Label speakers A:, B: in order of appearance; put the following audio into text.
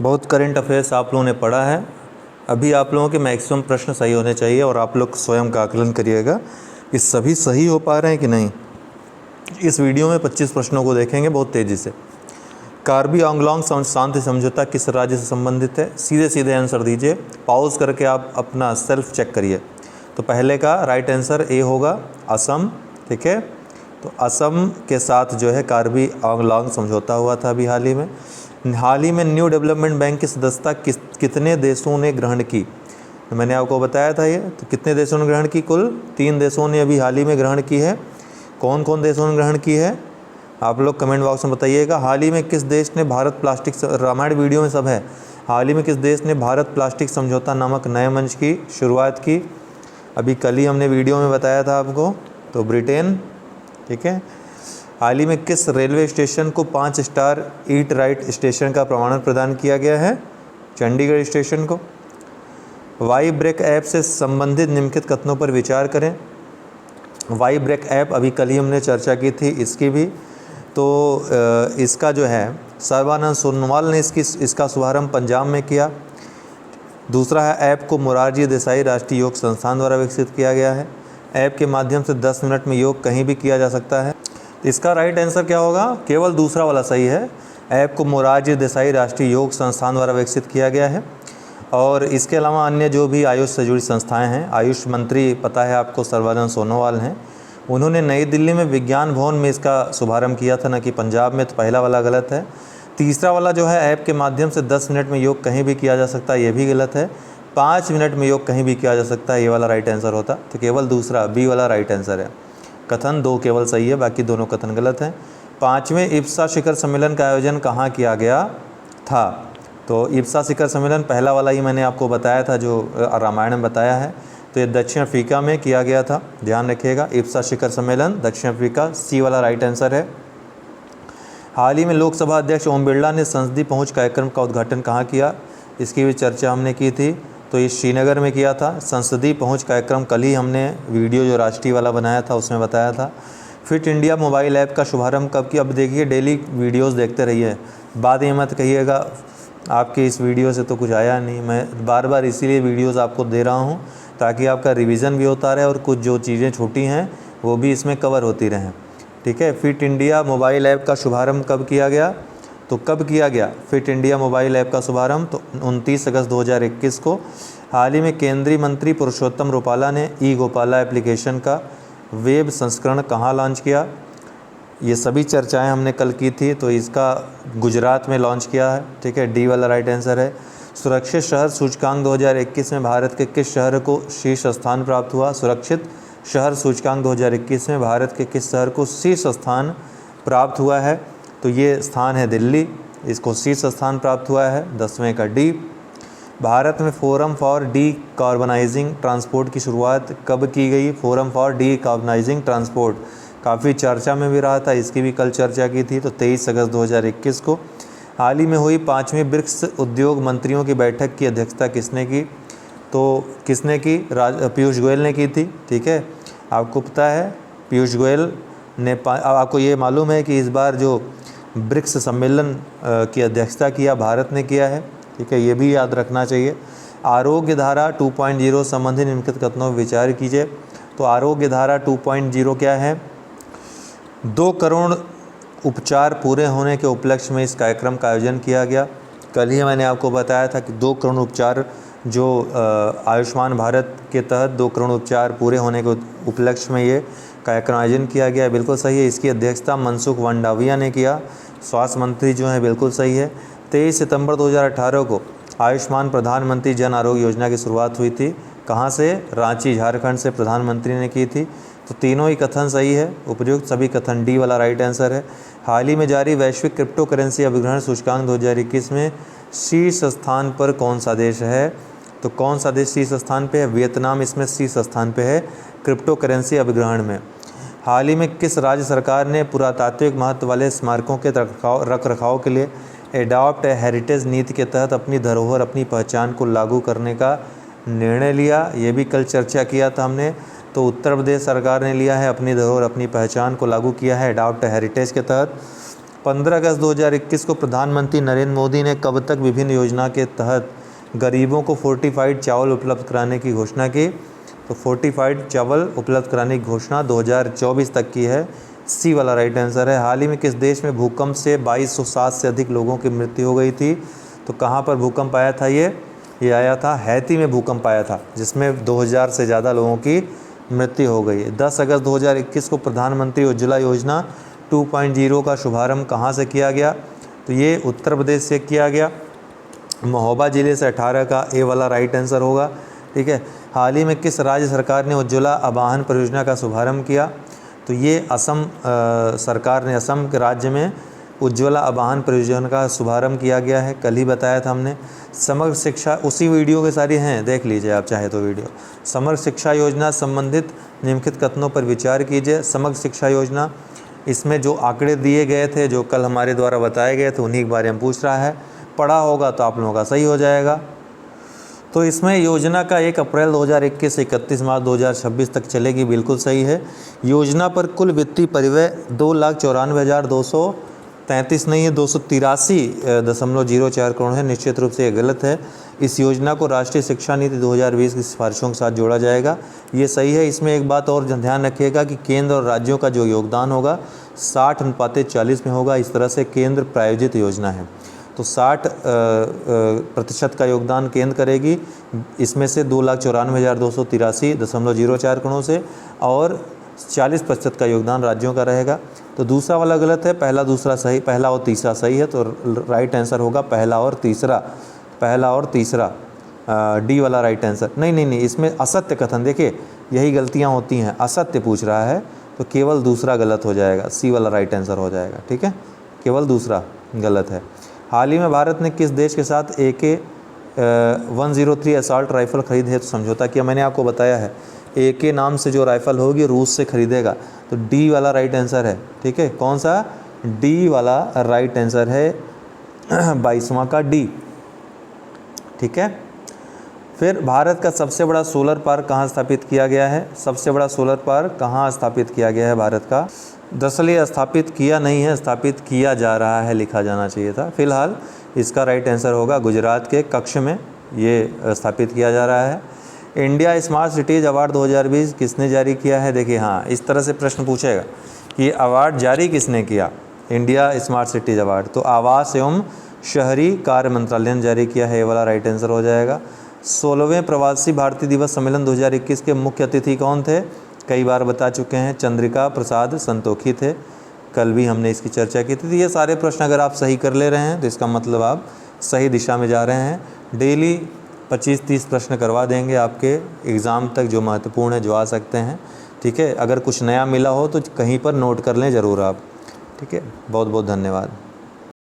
A: बहुत current affairs आप लोगों ने पढ़ा है। अभी आप लोगों के मैक्सिमम प्रश्न सही होने चाहिए और आप लोग स्वयं का आकलन करिएगा कि सभी सही हो पा रहे हैं कि नहीं। इस वीडियो में 25 प्रश्नों को देखेंगे बहुत तेज़ी से। कार्बी आंगलोंग शांति समझौता किस राज्य से संबंधित है? सीधे सीधे आंसर दीजिए, पॉज करके आप अपना सेल्फ चेक करिए। तो पहले का राइट आंसर ए होगा, असम। ठीक है, तो असम के साथ जो है कार्बी आंगलोंग समझौता हुआ था अभी हाल ही में न्यू डेवलपमेंट बैंक की सदस्यता कितने देशों ने ग्रहण की? तो मैंने आपको बताया था ये, तो कितने देशों ने ग्रहण की? कुल 3 देशों ने अभी हाल ही में ग्रहण की है। कौन कौन देशों ने ग्रहण की है आप लोग कमेंट बॉक्स में बताइएगा। हाल ही में किस देश ने भारत प्लास्टिक, रामायण वीडियो में सब है, हाल ही में किस देश ने भारत प्लास्टिक समझौता नामक नए मंच की शुरुआत की? अभी कल ही हमने वीडियो में बताया था आपको, तो ब्रिटेन। ठीक है, हाल ही में किस रेलवे स्टेशन को 5 स्टार ईट राइट स्टेशन का प्रमाणन प्रदान किया गया है? चंडीगढ़ स्टेशन को। वाई ब्रेक ऐप से संबंधित निम्नलिखित कथनों पर विचार करें। वाई ब्रेक ऐप अभी कल ही हमने चर्चा की थी इसकी भी, तो इसका जो है सर्बानंद सोनोवाल ने इसका शुभारंभ पंजाब में किया। दूसरा है, ऐप को मोरारजी देसाई राष्ट्रीय योग संस्थान द्वारा विकसित किया गया है। ऐप के माध्यम से 10 मिनट में योग कहीं भी किया जा सकता है। इसका राइट आंसर क्या होगा? केवल दूसरा वाला सही है। ऐप को मोरारजी देसाई राष्ट्रीय योग संस्थान द्वारा विकसित किया गया है। और इसके अलावा अन्य जो भी आयुष से जुड़ी संस्थाएं हैं, आयुष मंत्री पता है आपको सर्बानंद सोनोवाल हैं, उन्होंने नई दिल्ली में विज्ञान भवन में इसका शुभारंभ किया था, ना कि पंजाब में। तो पहला वाला गलत है। तीसरा वाला जो है, ऐप के माध्यम से 10 मिनट में योग कहीं भी किया जा सकता है, ये भी गलत है। 5 मिनट में योग कहीं भी किया जा सकता है, ये वाला राइट आंसर होता। तो केवल दूसरा बी वाला राइट आंसर है। कथन 2 केवल सही है, बाकी दोनों कथन गलत हैं। 5वें इप्सा शिखर सम्मेलन का आयोजन कहाँ किया गया था? तो इप्सा शिखर सम्मेलन पहला वाला ही मैंने आपको बताया था, जो रामायण में बताया है। तो ये दक्षिण अफ्रीका में किया गया था, ध्यान रखिएगा। इप्सा शिखर सम्मेलन दक्षिण अफ्रीका, सी वाला राइट आंसर है। हाल ही में लोकसभा अध्यक्ष ओम बिरला ने संसदीय पहुंच कार्यक्रम का उद्घाटन कहाँ किया? इसकी भी चर्चा हमने की थी, तो ये श्रीनगर में किया था। संसदीय पहुंच कार्यक्रम कल ही हमने वीडियो जो राष्ट्रीय वाला बनाया था उसमें बताया था। फिट इंडिया मोबाइल ऐप का शुभारंभ कब किया? अब देखिए, डेली वीडियोस देखते रहिए, बाद में मत कहिएगा आपके इस वीडियो से तो कुछ आया नहीं। मैं बार बार इसीलिए वीडियोस आपको दे रहा हूं, ताकि आपका रिवीजन भी होता रहे और कुछ जो चीज़ें छोटी हैं वो भी इसमें कवर होती रहें। ठीक है, फिट इंडिया मोबाइल ऐप का शुभारंभ कब किया गया? तो कब किया गया फिट इंडिया मोबाइल ऐप का शुभारंभ? तो 29 अगस्त 2021 को। हाल ही में केंद्रीय मंत्री पुरुषोत्तम रूपाला ने ई गोपाला एप्लीकेशन का वेब संस्करण कहाँ लॉन्च किया? ये सभी चर्चाएं हमने कल की थी, तो इसका गुजरात में लॉन्च किया है। ठीक है, डी वाला राइट आंसर है। सुरक्षित शहर सूचकांक 2021 में भारत के किस शहर को शीर्ष स्थान प्राप्त हुआ? सुरक्षित शहर सूचकांक 2021 में भारत के किस शहर को शीर्ष स्थान प्राप्त हुआ है? तो ये स्थान है दिल्ली, इसको शीर्ष स्थान प्राप्त हुआ है। 10वें का डी। भारत में फोरम फॉर डी कार्बनाइजिंग ट्रांसपोर्ट की शुरुआत कब की गई? फोरम फॉर डी कार्बनाइजिंग ट्रांसपोर्ट काफ़ी चर्चा में भी रहा था, इसकी भी कल चर्चा की थी, तो 23 अगस्त 2021 को। हाल ही में हुई 5वीं ब्रिक्स उद्योग मंत्रियों की बैठक की अध्यक्षता किसने की? तो किसने की? पीयूष गोयल ने की थी। ठीक है, आपको पता है पीयूष गोयल ने आपको ये मालूम है कि इस बार जो ब्रिक्स सम्मेलन की अध्यक्षता किया भारत ने किया है। ठीक है, ये भी याद रखना चाहिए। आरोग्य धारा 2.0 संबंधी निम्नलिखित कथनों पर विचार कीजिए। तो आरोग्य धारा 2.0 क्या है? 2 करोड़ उपचार पूरे होने के उपलक्ष्य में इस कार्यक्रम का आयोजन किया गया। कल ही मैंने आपको बताया था कि 2 करोड़ उपचार जो आयुष्मान भारत के तहत 2 करोड़ उपचार पूरे होने के उपलक्ष्य में ये कार्यक्रम आयोजन किया गया। बिल्कुल सही है। इसकी अध्यक्षता मनसुख मंडाविया ने किया, स्वास्थ्य मंत्री जो है, बिल्कुल सही है। 23 सितंबर 2018 को आयुष्मान प्रधानमंत्री जन आरोग्य योजना की शुरुआत हुई थी। कहाँ से? रांची, झारखंड से प्रधानमंत्री ने की थी। तो तीनों ही कथन सही है, उपयुक्त सभी कथन, डी वाला राइट आंसर है। हाल ही में जारी वैश्विक क्रिप्टो करेंसी अभिग्रहण सूचकांक 2021 में शीर्ष स्थान पर कौन सा देश है? तो कौन सा देश शीर्ष स्थान पे है? वियतनाम इसमें शीर्ष स्थान पे है क्रिप्टो करेंसी अभिग्रहण में। हाल ही में किस राज्य सरकार ने पुरातात्विक महत्व वाले स्मारकों के रख रखाव के लिए एडॉप्ट हेरिटेज नीति के तहत अपनी धरोहर, अपनी पहचान को लागू करने का निर्णय लिया? ये भी कल चर्चा किया था हमने। तो उत्तर प्रदेश सरकार ने लिया है, अपनी धरोहर अपनी पहचान को लागू किया है एडॉप्ट हेरिटेज के तहत। 15 अगस्त 2021 को प्रधानमंत्री नरेंद्र मोदी ने कब तक विभिन्न योजना के तहत गरीबों को फोर्टिफाइड चावल उपलब्ध कराने की घोषणा की? तो फोर्टिफाइड चावल उपलब्ध कराने की घोषणा 2024 तक की है। सी वाला राइट आंसर है। हाल ही में किस देश में भूकंप से 2207 से अधिक लोगों की मृत्यु हो गई थी? तो कहाँ पर भूकंप आया था? ये आया था हैती में भूकंप आया था, जिसमें 2000 से ज़्यादा लोगों की मृत्यु हो गई है। 10 अगस्त 2021 को प्रधानमंत्री उज्ज्वला योजना 2.0 का शुभारंभ कहाँ से किया गया? तो ये उत्तर प्रदेश से किया गया, महोबा ज़िले से। 18 का ए वाला राइट आंसर होगा। ठीक है। हाल ही में किस राज्य सरकार ने उज्ज्वला आवाहन परियोजना का शुभारंभ किया? तो ये असम सरकार ने, असम के राज्य में उज्ज्वला आवाहन परियोजना का शुभारंभ किया गया है। कल ही बताया था हमने। समग्र शिक्षा उसी वीडियो के सारी हैं, देख लीजिए आप चाहे तो वीडियो। समग्र शिक्षा योजना संबंधित निम्नलिखित कथनों पर विचार कीजिए। समग्र शिक्षा योजना, इसमें जो आंकड़े दिए गए थे, जो कल हमारे द्वारा बताए गए थे, उन्हीं के बारे में पूछ रहा है। पढ़ा होगा तो आप लोगों का सही हो जाएगा। तो इसमें योजना का 1 अप्रैल 2021 से 31 मार्च 2026 तक चलेगी, बिल्कुल सही है। योजना पर कुल वित्तीय परिव्यय 2,94,233 नहीं है, 283.04 करोड़ है। निश्चित रूप से ये गलत है। इस योजना को राष्ट्रीय शिक्षा नीति 2020 की सिफारिशों के साथ जोड़ा जाएगा, ये सही है। इसमें एक बात और ध्यान रखिएगा कि केंद्र और राज्यों का जो योगदान होगा 60:40 में होगा। इस तरह से केंद्र प्रायोजित योजना है, तो 60% का योगदान केंद्र करेगी, इसमें से 2,94,283.04 करोड़ से, और 40% का योगदान राज्यों का रहेगा। तो दूसरा वाला गलत है, पहला दूसरा सही, पहला और तीसरा सही है। तो राइट आंसर होगा पहला और तीसरा, पहला और तीसरा, डी वाला राइट आंसर। नहीं, इसमें असत्य कथन, देखिए यही गलतियाँ होती हैं। असत्य पूछ रहा है तो केवल दूसरा गलत हो जाएगा, सी वाला राइट आंसर हो जाएगा। ठीक है, केवल दूसरा गलत है। हाल ही में भारत ने किस देश के साथ AK-103 असॉल्ट राइफल खरीद हेतु समझौता किया? मैंने आपको बताया है, AK नाम से जो राइफल होगी रूस से खरीदेगा। तो डी वाला राइट आंसर है। ठीक है, कौन सा? डी वाला राइट आंसर है, 22वां का डी। ठीक है। फिर भारत का सबसे बड़ा सोलर पार्क कहाँ स्थापित किया गया है? सबसे बड़ा सोलर पार्क कहाँ स्थापित किया गया है भारत का? दरअसल ये स्थापित किया नहीं है, स्थापित किया जा रहा है लिखा जाना चाहिए था। फिलहाल इसका राइट आंसर होगा गुजरात के कच्छ में ये स्थापित किया जा रहा है। इंडिया स्मार्ट सिटीज़ अवार्ड 2020 किसने जारी किया है? देखिए, हाँ, इस तरह से प्रश्न पूछेगा कि अवार्ड जारी किसने किया, इंडिया स्मार्ट सिटीज़ अवार्ड? तो आवास एवं शहरी कार्य मंत्रालय ने जारी किया है, ये वाला राइट आंसर हो जाएगा। 16वें प्रवासी भारतीय दिवस सम्मेलन 2021 के मुख्य अतिथि कौन थे? कई बार बता चुके हैं, चंद्रिका प्रसाद संतोखी थे। कल भी हमने इसकी चर्चा की थी। तो ये सारे प्रश्न अगर आप सही कर ले रहे हैं तो इसका मतलब आप सही दिशा में जा रहे हैं। डेली 25-30 प्रश्न करवा देंगे आपके एग्ज़ाम तक, जो महत्वपूर्ण है, जो आ सकते हैं। ठीक है, अगर कुछ नया मिला हो तो कहीं पर नोट कर लें ज़रूर आप। ठीक है, बहुत बहुत धन्यवाद।